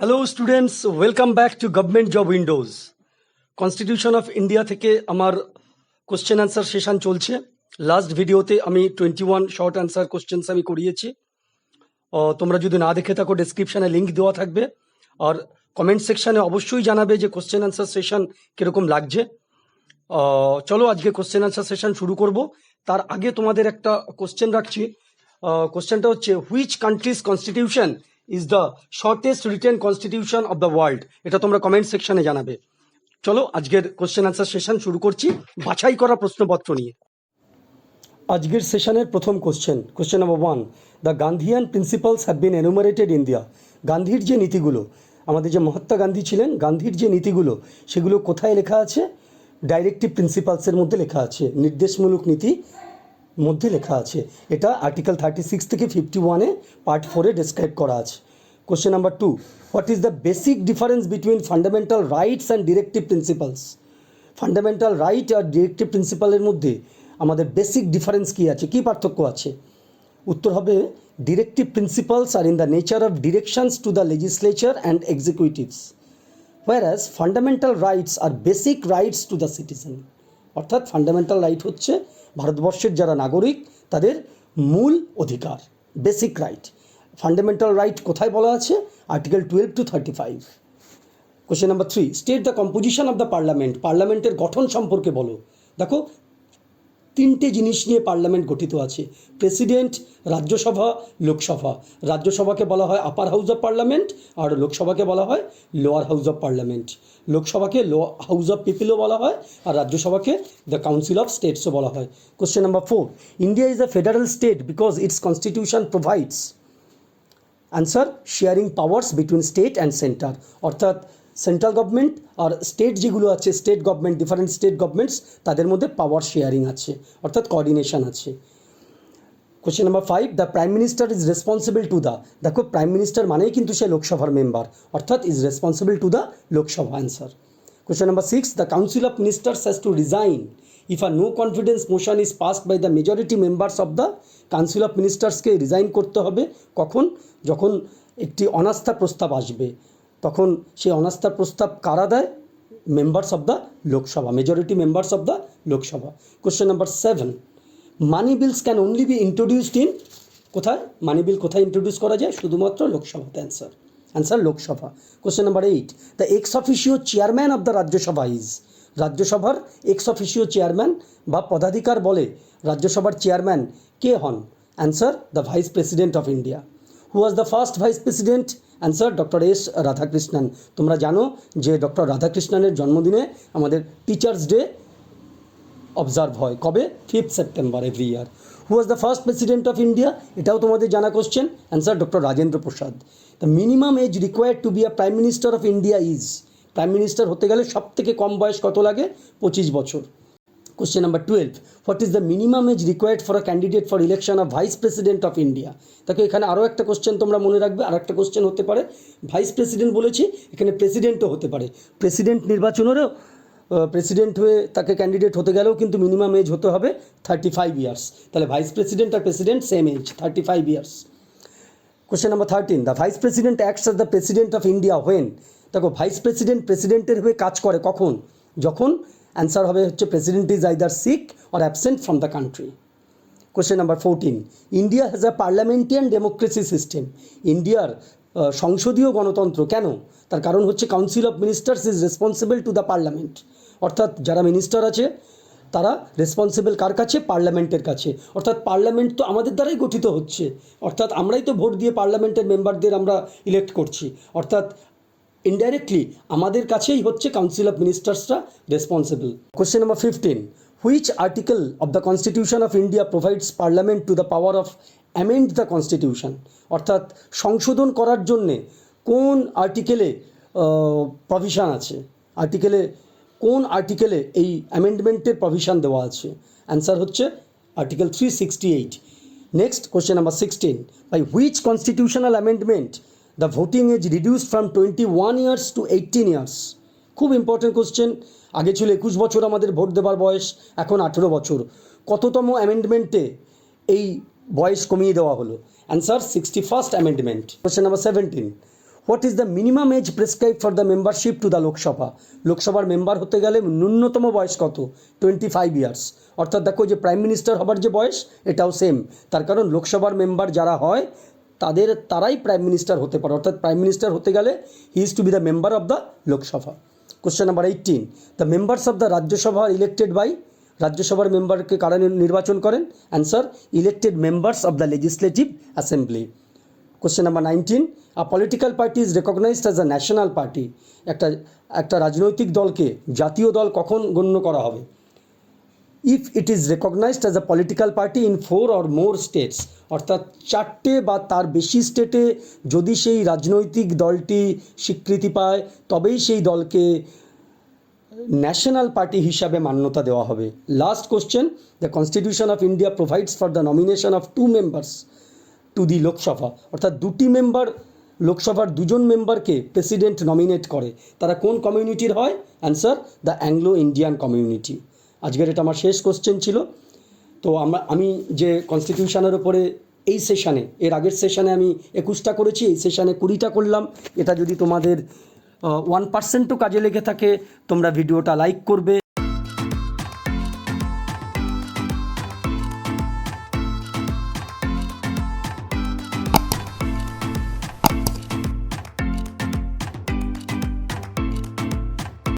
Hello students, welcome back to government job Windows. Constitution of India থেকে আমার question answer session চলছে। Last ভিডিওতে আমি 21 শর্ট অ্যান্সার কোশ্চেন্স আমি করিয়েছি। তোমরা যদি না দেখে থাকো ডেসক্রিপশানে লিঙ্ক দেওয়া থাকবে, আর কমেন্ট সেকশানে অবশ্যই জানাবে যে কোশ্চেন অ্যান্সার সেশন কীরকম লাগছে। চলো আজকে কোশ্চেন অ্যান্সার সেশন শুরু করব। তার আগে তোমাদের একটা কোশ্চেন রাখছি। কোশ্চেনটা হচ্ছে, which countries constitution is the shortest written constitution of the world? এটা তোমরা কমেন্ট সেকশনে জানাবে। চলো আজকের কোশ্চেন অ্যান্সার সেশন শুরু করছি বাছাই করা প্রশ্নপত্র নিয়ে। আজকের সেশনের প্রথম question number 1, the Gandhian principles have been enumerated in India. গান্ধীর যে নীতিগুলো, আমাদের যে মহাত্মা গান্ধী ছিলেন, গান্ধীর যে নীতিগুলো সেগুলো কোথায় লেখা আছে? ডাইরেক্টিভ প্রিন্সিপালসের মধ্যে লেখা আছে, নির্দেশমূলক নীতি মধ্যে লেখা আছে। এটা আর্টিকেল 36 থেকে 51-এ পার্ট 4-এ ডেসক্রাইব করা আছে। Question number 2, what is the basic difference between fundamental rights and directive principles? Fundamental right আর ডিরেক্টিভ প্রিন্সিপালের মধ্যে আমাদের বেসিক ডিফারেন্স কী আছে, কী পার্থক্য আছে? উত্তর হবে, directive principles are in the nature of directions to the legislature and executives, whereas fundamental rights are basic rights to the citizen. অর্থাৎ ফান্ডামেন্টাল রাইট হচ্ছে ভারতবর্ষের যারা নাগরিক তাদের মূল অধিকার, বেসিক রাইট। ফান্ডামেন্টাল রাইট কোথায় বলা আছে? Article 12 to 35। Question number 3, state the composition of the parliament. পার্লামেন্টের গঠন সম্পর্কে বলো। দেখো, তিনটে জিনিস নিয়ে পার্লামেন্ট গঠিত আছে: প্রেসিডেন্ট, রাজ্যসভা, লোকসভা। রাজ্যসভাকে বলা হয় আপার হাউস অফ পার্লামেন্ট, আর লোকসভাকে বলা হয় লোয়ার হাউস অফ পার্লামেন্ট। লোকসভাকে হাউস অফ পিপলও বলা হয়, আর রাজ্যসভাকে দ্য কাউন্সিল অফ স্টেটসও বলা হয়। Question number 4, India is a federal state because its constitution provides. Answer, sharing powers between state and centre. অর্থাৎ সেন্ট্রাল গভর্নমেন্ট আর স্টেট যেগুলো আছে, state government, different state governments, তাদের মধ্যে পাওয়ার শেয়ারিং আছে, অর্থাৎ কোঅর্ডিনেশন আছে। Question number 5, the prime minister is responsible to the. দেখো, প্রাইম মিনিস্টার মানেই কিন্তু সে লোকসভার মেম্বার, অর্থাৎ is responsible to the Lok Sabha. Answer. Question number 6, the council of ministers has to resign if a no confidence motion is passed by the majority members of the. Council of মিনিস্টার্সকে resign করতে হবে কখন? যখন একটি অনাস্থা প্রস্তাব আসবে, তখন সেই অনাস্থার প্রস্তাব কারা দেয়? Members of the Lok Sabha, majority members of the Lok Sabha. Question number 7, money bills can only be introduced in. কোথায় মানি বিল কোথায় ইন্ট্রোডিউস করা যায়? শুধুমাত্র লোকসভাতে। Answer Lok Sabha. Question number 8, the ex officio chairman of the Rajya Sabha is. রাজ্যসভার এক্স অফিসিও চেয়ারম্যান বা পদাধিকার বলে রাজ্যসভার চেয়ারম্যান কে হন? Answer, the vice president of India. Who was the first vice president? Answer, doctor S Radhakrishnan. তোমরা জানো যে ডক্টর রাধাকৃষ্ণনের জন্মদিনে আমাদের টিচার্স ডে অবজার্ভ হয়। কবে? 5 September every year. Who was the first president of India? এটাও তোমাদের জানা question. Answer, doctor Rajendra Prasad. The minimum age required to be a prime minister of India is. Prime minister হতে গেলে সব থেকে কম বয়স কত লাগে? 25 বছর। Question number 12, what is the minimum age required for a candidate for election of vice president of India? দেখো, এখানে আরও একটা কোশ্চেন তোমরা মনে রাখবে। আর একটা কোশ্চেন হতে পারে, ভাইস প্রেসিডেন্ট বলেছি, এখানে প্রেসিডেন্টও হতে পারে। প্রেসিডেন্ট নির্বাচনেরও প্রেসিডেন্ট হয়ে তাকে ক্যান্ডিডেট হতে গেলেও কিন্তু মিনিমাম এজ হতে হবে 35 ইয়ার্স। তাহলে ভাইস প্রেসিডেন্ট আর president same age, 35 years. Question number 13, the vice president acts as the president of India when. দেখো, ভাইস প্রেসিডেন্ট প্রেসিডেন্টের হয়ে কাজ করে কখন? যখন অ্যান্সার হবে হচ্ছে president is either sick or absent from the country. Question number 14, India has a parliamentarian democracy system. ইন্ডিয়ার সংসদীয় গণতন্ত্র কেন? তার কারণ হচ্ছে council of ministers is responsible to the parliament. অর্থাৎ যারা মিনিস্টার আছে তারা রেসপন্সিবল কার কাছে? পার্লামেন্টের কাছে। অর্থাৎ পার্লামেন্ট তো আমাদের দ্বারাই গঠিত হচ্ছে, অর্থাৎ আমরাই তো ভোট দিয়ে পার্লামেন্টের মেম্বারদের আমরা ইলেক্ট করছি। অর্থাৎ ইনডাইরেক্টলি আমাদের কাছেই হচ্ছে কাউন্সিল অফ মিনিস্টার্সরা responsible. Question number 15, which article of the constitution of India provides Parliament to the power of amend the constitution? অর্থাৎ সংশোধন করার জন্যে কোন আর্টিকেলে প্রভিশন আছে? কোন আর্টিকেলে এই অ্যামেন্ডমেন্টের প্রভিশন দেওয়া আছে? অ্যান্সার হচ্ছে article 368। Next, question number 16, by which constitutional amendment the voting age reduced from 21 years to 18 years? খুব ইম্পর্টেন্ট কোশ্চেন। আগে ছিল 21 বছর আমাদের ভোট দেবার বয়স, এখন 18 বছর। কততম অ্যামেন্ডমেন্টে এই বয়স কমিয়ে দেওয়া হলো? Answer, 61st amendment. Question number 17, what is the minimum age prescribe for the membership to the Lok Sabha? লোকসভার মেম্বার হতে গেলে ন্যূনতম বয়স কত? 25 ইয়ার্স। অর্থাৎ দেখো যে প্রাইম মিনিস্টার হবার যে বয়স এটাও সেম, তার কারণ লোকসভার মেম্বার যারা হয় তারাই প্রাইম মিনিস্টার হতে পারে। অর্থাৎ প্রাইম মিনিস্টার হতে গেলে he is to be the member of the Lok Sabha. Question number 18, the members of the Rajya Sabha are elected by, রাজ্যসভার মেম্বারকে কারা নির্বাচন করেন? Answer, elected members of the legislative assembly. Question number 19, a political party is recognized as a national party, একটা রাজনৈতিক দলকে জাতীয় দল কখন গণ্য করা হবে? If it is recognized as a political party in 4 or more states, অর্থাৎ 4টে বা তার বেশি স্টেটে যদি সেই রাজনৈতিক দলটি স্বীকৃতি পায় তবেই সেই দলকে ন্যাশনাল পার্টি হিসাবে মান্যতা দেওয়া হবে। Last question, the constitution of India provides for the nomination of 2 members to the Lok Sabha, অর্থাৎ লোকসভার 2জন মেম্বারকে প্রেসিডেন্ট নমিনেট করে। তারা কোন কমিউনিটির হয়? Answer, the Anglo Indian community. আজকের এটা আমার শেষ কোশ্চেন ছিল। তো আমি যে কনস্টিটিউশনের ওপরে এই সেশানে, এর আগের সেশানে আমি 21টা করেছি, এই সেশানে 20টা করলাম। এটা যদি তোমাদের 1%ও কাজে লেগে থাকে তোমরা ভিডিওটা লাইক করবে।